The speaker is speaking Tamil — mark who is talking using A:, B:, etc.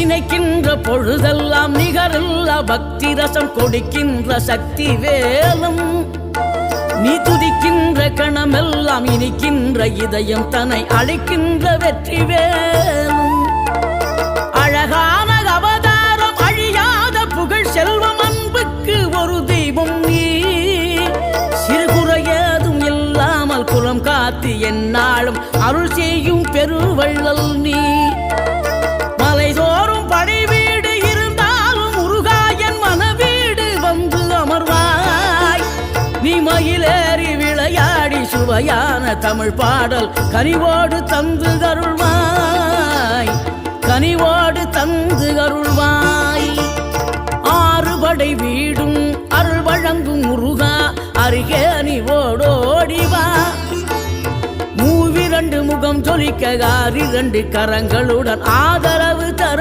A: நினைக்கின்ற பொழுதெல்லாம் நிகரில்லா பக்தி ரசம் கொடுக்கின்ற சக்தி வேலும் நீ துதிக்கின்ற கணமெல்லாம் இனிக்கின்ற இதயம் தன்னை அழைக்கின்ற வெற்றி வேலும் அழகான அவதாரம் அழியாத புகழ் செல்வம் அன்புக்கு ஒரு தெய்வம் நீ சிறுகுறையதும் இல்லாமல் குலம் காத்து எந்நாளும் அருள் செய்யும் பெருவள்ளல் நீ மலைதோறும் படை வீடு இருந்தாலும் முருகாயன் மனவீடு வந்து அமர்வாய் நீ மயிலேறி விளையாடி சுவையான தமிழ் பாடல் கனிவோடு தந்து அருள்வாய் கனிவோடு தந்து அருள்வாய் ஆறுபடை வீடும் அருள் வழங்கும் முருகா அருகே நீ ஓடோடிவா மூவிரண்டு முகம் ஜொலிக்க 6 கரங்களுடன் ஆதரவு தர